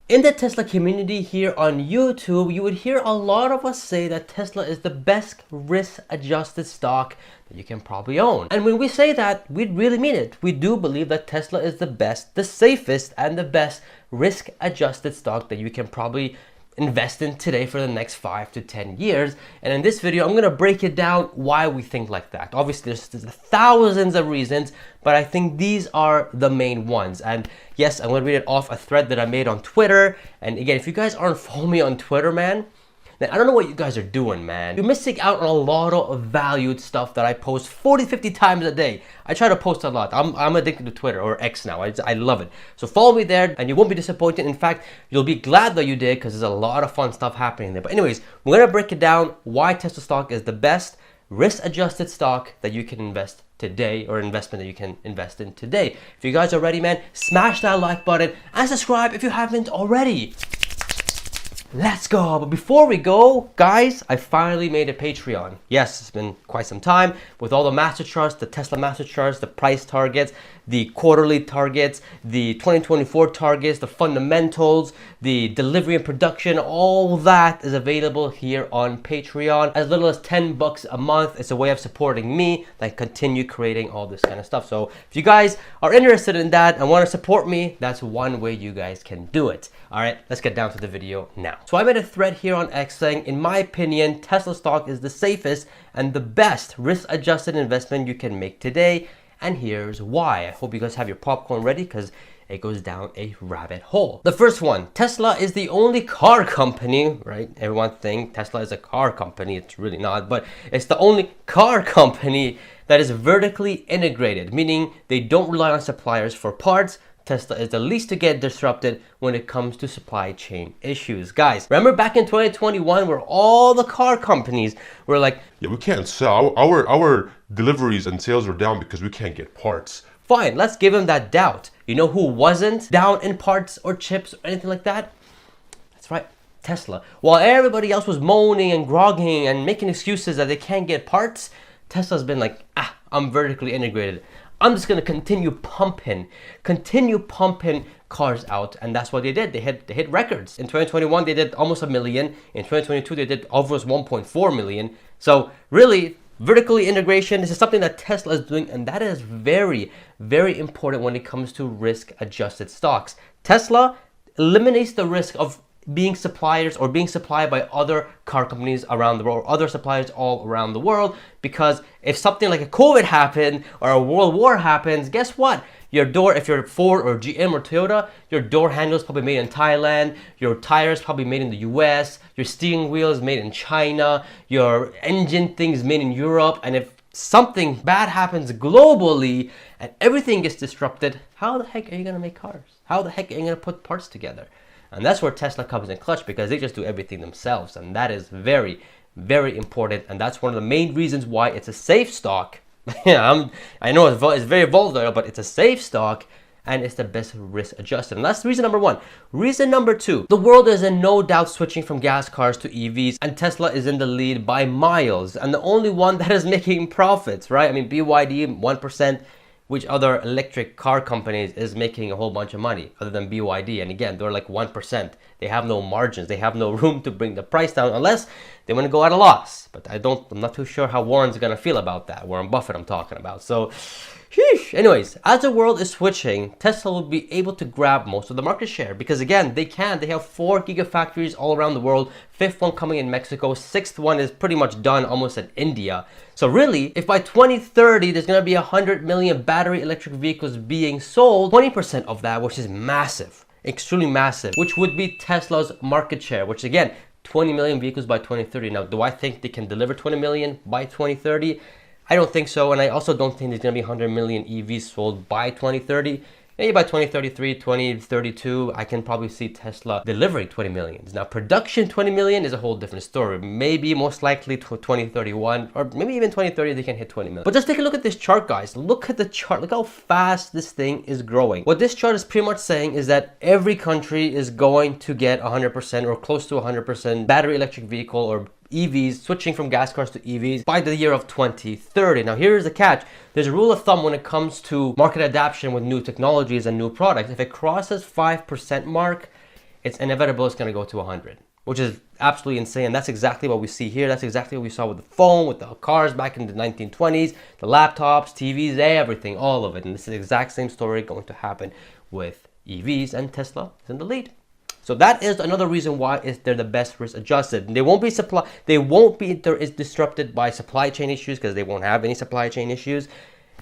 In the Tesla community here on YouTube, you would hear a lot of us say that Tesla is the best risk-adjusted stock that you can probably own. And when we say that, we really mean it. We do believe that Tesla is the best, the safest, and the best risk-adjusted stock that you can probably invest in today for the next 5 to 10 years. And in this video, I'm going to break it down why we think like that. Obviously, there's thousands of reasons, but I think these are the main ones. And yes, I'm going to read it off a thread that I made on Twitter. And again, if you guys aren't following me on Twitter, man, then I don't know what you guys are doing, man. You're missing out on a lot of valued stuff that I post 40, 50 times a day. I try to post a lot. I'm addicted to Twitter, or X now. I love it. So follow me there and you won't be disappointed. In fact, you'll be glad that you did because there's a lot of fun stuff happening there. But anyways, we're going to break it down why Tesla stock is the best risk-adjusted stock that you can invest today, or investment that you can invest in today. If you guys are ready, man, smash that like button and subscribe if you haven't already. Let's go. But before we go, guys, I finally made a Patreon. Yes, it's been quite some time with all the master charts, the Tesla master charts, the price targets, the quarterly targets, the 2024 targets, the fundamentals, the delivery and production. All that is available here on Patreon. As little as $10 a month. It's a way of supporting me that continue creating all this kind of stuff. So if you guys are interested in that and want to support me, that's one way you guys can do it. All right, let's get down to the video now. So I made a thread here on X saying, in my opinion, Tesla stock is the safest and the best risk-adjusted investment you can make today. And here's why. I hope you guys have your popcorn ready because it goes down a rabbit hole. The first one, Tesla is the only car company, right? Everyone thinks Tesla is a car company. It's really not, but it's the only car company that is vertically integrated, meaning they don't rely on suppliers for parts. Tesla is the least to get disrupted when it comes to supply chain issues. Guys, remember back in 2021 where all the car companies were like, yeah, we can't sell. Our deliveries and sales are down because we can't get parts. Fine, let's give them that doubt. You know who wasn't down in parts or chips or anything like that? That's right, Tesla. While everybody else was moaning and grogging and making excuses that they can't get parts, Tesla's been like, I'm vertically integrated. I'm just going to continue pumping cars out. And that's what they did. They hit records. In 2021, they did almost 1 million. In 2022, they did almost 1.4 million. So really, vertically integration, this is something that Tesla is doing. And that is very, very important when it comes to risk-adjusted stocks. Tesla eliminates the risk of being suppliers or being supplied by other car companies around the world, or other suppliers all around the world, because if something like a COVID happened or a world war happens, guess what? Your door, if you're Ford or GM or Toyota, your door handle is probably made in Thailand, your tires probably made in the US, your steering wheel is made in China, your engine thing is made in Europe, and if something bad happens globally and everything gets disrupted, how the heck are you gonna make cars? How the heck are you gonna put parts together? And that's where Tesla comes in clutch, because they just do everything themselves. And that is very, very important. And that's one of the main reasons why it's a safe stock. Yeah, I know it's very volatile, but it's a safe stock and it's the best risk adjusted. And that's reason number one. Reason number two, the world is in no doubt switching from gas cars to EVs, and Tesla is in the lead by miles. And the only one that is making profits, right? I mean, BYD, 1%. Which other electric car companies is making a whole bunch of money other than BYD? And again, they're like 1%. They have no margins. They have no room to bring the price down unless they want to go at a loss. But I'm not too sure how Warren's going to feel about that. Warren Buffett I'm talking about. So, sheesh. Anyways, as the world is switching, Tesla will be able to grab most of the market share because again, they have 4 gigafactories all around the world. 5th one coming in Mexico. 6th one is pretty much done almost in India. So really, if by 2030 there's going to be 100 million battery electric vehicles being sold, 20% of that, which is massive, extremely massive, which would be Tesla's market share, which again, 20 million vehicles by 2030. Now, do I think they can deliver 20 million by 2030? I don't think so, and I also don't think there's going to be 100 million EVs sold by 2030. Maybe by 2033, 2032, I can probably see Tesla delivering 20 million. Now, production 20 million is a whole different story. Maybe most likely to 2031, or maybe even 2030, they can hit 20 million. But just take a look at this chart, guys. Look at the chart. Look how fast this thing is growing. What this chart is pretty much saying is that every country is going to get 100% or close to 100% battery electric vehicle or EVs, switching from gas cars to EVs by the year of 2030. Now here's the catch. There's a rule of thumb when it comes to market adoption with new technologies and new products. If it crosses 5% mark, it's inevitable it's going to go to 100, which is absolutely insane. And that's exactly what we see here. That's exactly what we saw with the phone, with the cars back in the 1920s, the laptops, TVs, everything, all of it. And this is the exact same story going to happen with EVs, and Tesla is in the lead. So that is another reason why they're the best risk adjusted. They won't be disrupted by supply chain issues, because they won't have any supply chain issues.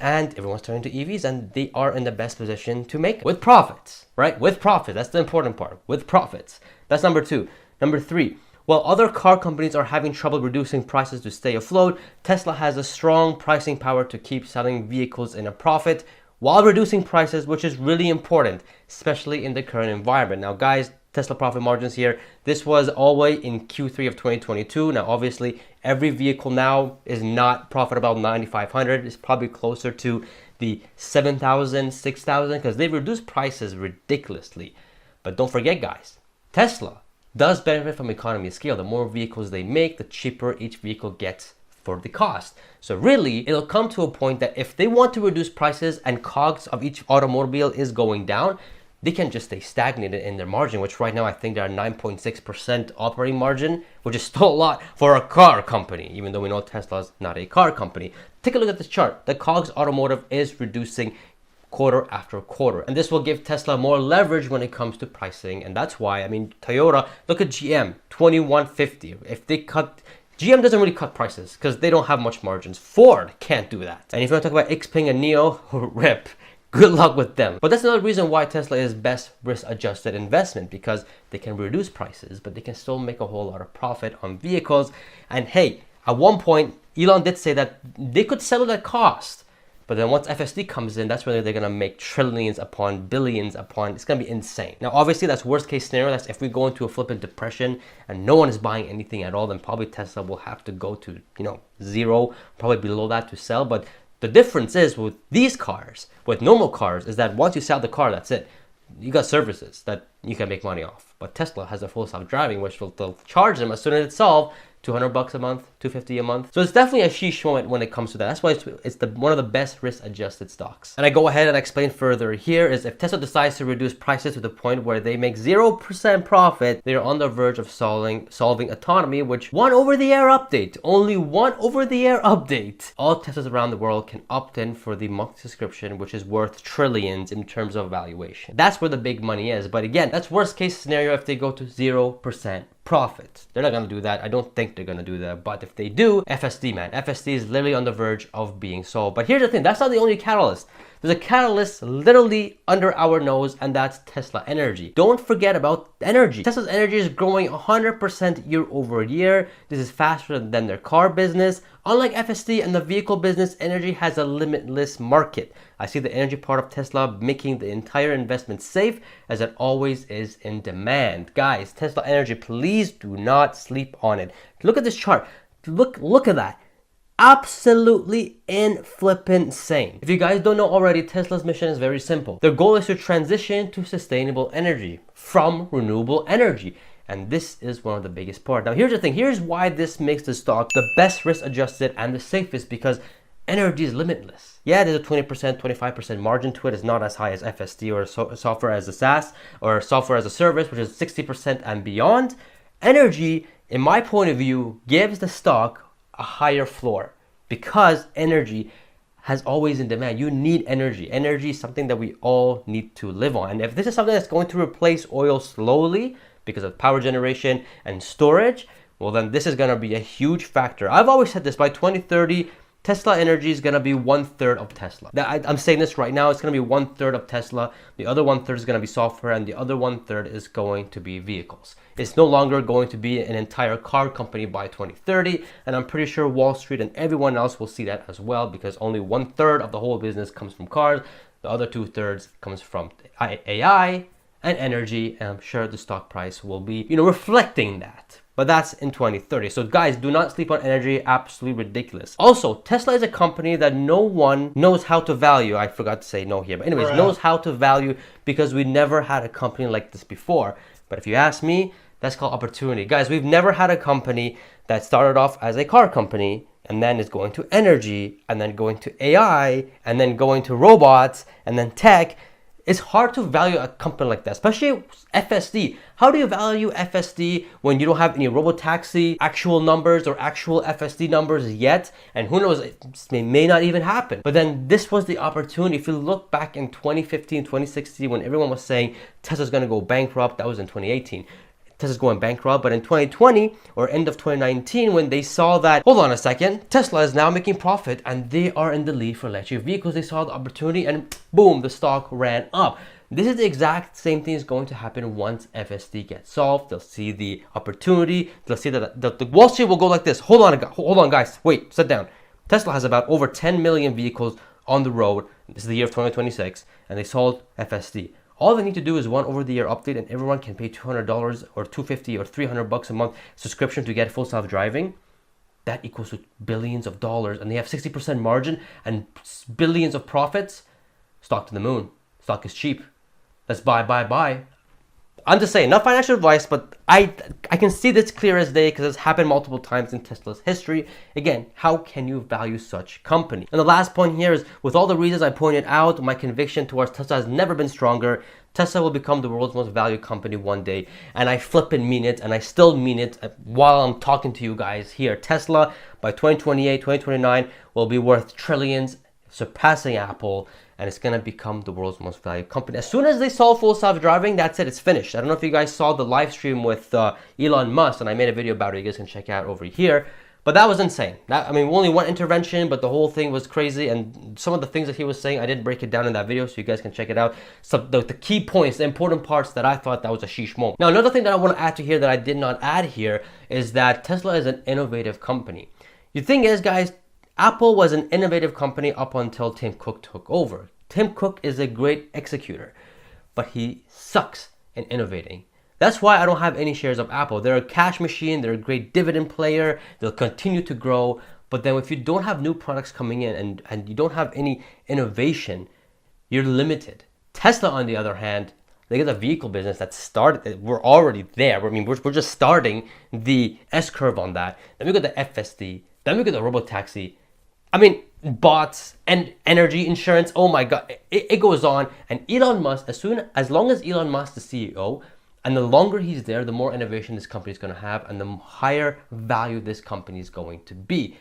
And everyone's turning to EVs, and they are in the best position to make it with profits, right? With profit. That's the important part. With profits. That's number 2. Number 3, while other car companies are having trouble reducing prices to stay afloat, Tesla has a strong pricing power to keep selling vehicles in a profit while reducing prices, which is really important, especially in the current environment. Now, guys, Tesla profit margins here, this was all the way in Q3 of 2022. Now, obviously, every vehicle now is not profitable 9,500. It's probably closer to the 7,000, 6,000, because they reduced prices ridiculously. But don't forget, guys, Tesla does benefit from economy of scale. The more vehicles they make, the cheaper each vehicle gets for the cost. So really, it'll come to a point that if they want to reduce prices and COGS of each automobile is going down, they can just stay stagnated in their margin, which right now I think they're at 9.6% operating margin, which is still a lot for a car company, even though we know Tesla's not a car company. Take a look at this chart. The COGS automotive is reducing quarter after quarter, and this will give Tesla more leverage when it comes to pricing. And that's why, I mean, Toyota, look at GM, 2150. If they cut, GM doesn't really cut prices because they don't have much margins. Ford can't do that. And if you want to talk about Xpeng and NIO, rip, good luck with them. But that's another reason why Tesla is best risk adjusted investment, because they can reduce prices, but they can still make a whole lot of profit on vehicles. And hey, at one point, Elon did say that they could sell it at cost. But then once FSD comes in, that's where they're going to make trillions upon billions upon, it's going to be insane. Now, obviously, that's worst case scenario. That's if we go into a flippant depression and no one is buying anything at all, then probably Tesla will have to go to, zero, probably below that to sell. But the difference is with these cars, with normal cars, is that once you sell the car, that's it. You got services that you can make money off. But Tesla has a full self-driving, which they'll charge them as soon as it's solved, $200 a month, $250 a month. So it's definitely a sheesh moment when it comes to that. That's why it's one of the best risk-adjusted stocks. And I go ahead and explain further here is if Tesla decides to reduce prices to the point where they make 0% profit, they're on the verge of solving autonomy, which one over-the-air update, only one over-the-air update. All Teslas around the world can opt in for the monthly subscription, which is worth trillions in terms of valuation. That's where the big money is. But again, that's worst case scenario if they go to 0% profit. They're not going to do that. I don't think they're going to do that. But if they do, FSD, man. FSD is literally on the verge of being solved. But here's the thing. That's not the only catalyst. There's a catalyst literally under our nose, and that's Tesla Energy. Don't forget about energy. Tesla's energy is growing 100% year over year. This is faster than their car business. Unlike FSD and the vehicle business, energy has a limitless market. I see the energy part of Tesla making the entire investment safe, as it always is in demand. Guys, Tesla Energy, please do not sleep on it. Look at this chart. Look at that. Absolutely insane. If you guys don't know already, Tesla's mission is very simple. Their goal is to transition to sustainable energy from renewable energy. And this is one of the biggest parts. Now, here's the thing. Here's why this makes the stock the best risk adjusted and the safest, because energy is limitless. Yeah, there's a 20%, 25% margin to it. It's not as high as FSD or software as a SaaS or software as a service, which is 60% and beyond. Energy, in my point of view, gives the stock a higher floor because energy has always in demand. You need energy. Energy is something that we all need to live on. And if this is something that's going to replace oil slowly because of power generation and storage, well, then this is going to be a huge factor. I've always said this, by 2030, Tesla Energy is going to be 1/3 of Tesla. I'm saying this right now, it's going to be 1/3 of Tesla. The other 1/3 is going to be software, and the other 1/3 is going to be vehicles. It's no longer going to be an entire car company by 2030, and I'm pretty sure Wall Street and everyone else will see that as well, because only 1/3 of the whole business comes from cars. The other 2/3 comes from AI and energy, and I'm sure the stock price will be, reflecting that. But that's in 2030. So guys, do not sleep on energy. Absolutely ridiculous. Also, Tesla is a company that no one knows how to value. I forgot to say no here. But anyways, knows how to value, because we never had a company like this before. But if you ask me, that's called opportunity. Guys, we've never had a company that started off as a car company and then is going to energy and then going to AI and then going to robots and then tech. It's hard to value a company like that, especially FSD. How do you value FSD when you don't have any robotaxi actual numbers or actual FSD numbers yet? And who knows, it may not even happen. But then this was the opportunity. If you look back in 2015, 2016, when everyone was saying Tesla's gonna go bankrupt, that was in 2018. Tesla's going bankrupt, but in 2020 or end of 2019, when they saw that, hold on a second, Tesla is now making profit and they are in the lead for electric vehicles, they saw the opportunity and boom, the stock ran up. This is the exact same thing is going to happen once FSD gets solved. They'll see the opportunity. They'll see that the Wall Street will go like this. Hold on, guys. Wait, sit down. Tesla has about over 10 million vehicles on the road. This is the year of 2026, and they sold FSD. All they need to do is one over-the-air update, and everyone can pay $200 or $250 or $300 a month subscription to get full self-driving. That equals to billions of dollars, and they have 60% margin and billions of profits. Stock to the moon. Stock is cheap. Let's buy. I'm just saying, not financial advice, but I can see this clear as day because it's happened multiple times in Tesla's history. Again, how can you value such company? And the last point here is, with all the reasons I pointed out, my conviction towards Tesla has never been stronger. Tesla will become the world's most valued company one day. And I flippin' mean it, and I still mean it while I'm talking to you guys here. Tesla, by 2028, 2029, will be worth trillions, surpassing Apple, and it's gonna become the world's most valued company. As soon as they solve full self-driving, that's it, it's finished. I don't know if you guys saw the live stream with Elon Musk, and I made a video about it, you guys can check out over here. But that was insane. Only one intervention, but the whole thing was crazy, and some of the things that he was saying, I didn't break it down in that video, so you guys can check it out. So the key points, the important parts that I thought that was a sheesh moment. Now, another thing that I wanna add to here that I did not add here is that Tesla is an innovative company. The thing is, guys, Apple was an innovative company up until Tim Cook took over. Tim Cook is a great executor, but he sucks in innovating. That's why I don't have any shares of Apple. They're a cash machine, they're a great dividend player, they'll continue to grow, but then if you don't have new products coming in and you don't have any innovation, you're limited. Tesla, on the other hand, they get a vehicle business that started, we're already there. We're just starting the S-curve on that. Then we got the FSD, then we got the robotaxi. Bots and energy insurance, oh my God, it goes on. And Elon Musk, as long as Elon Musk is the CEO, and the longer he's there, the more innovation this company is going to have, and the higher value this company is going to be.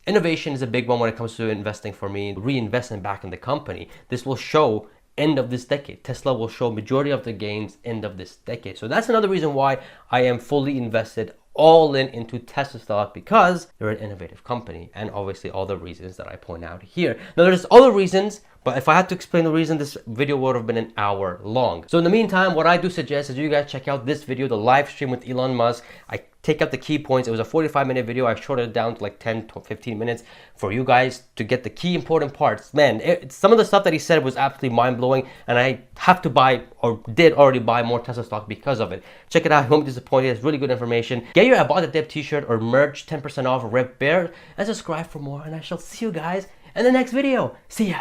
Innovation is a big one when it comes to investing for me, reinvesting back in the company. This will show end of this decade. Tesla will show majority of the gains end of this decade. So that's another reason why I am fully invested all in into Tesla stock, because they're an innovative company, and obviously all the reasons that I point out here. Now there's other reasons, but if I had to explain the reason, this video would have been an hour long. So in the meantime, what I do suggest is you guys check out this video, the live stream with Elon Musk. I take out the key points. It was a 45-minute video. I shorted it down to like 10 to 15 minutes for you guys to get the key important parts. Man, some of the stuff that he said was absolutely mind-blowing, and I have to buy, or did already buy, more Tesla stock because of it. Check it out. I won't be disappointed. It's really good information. Get your I Bought the Dip t-shirt or merch, 10% off, Rip Bear, and subscribe for more, and I shall see you guys in the next video. See ya!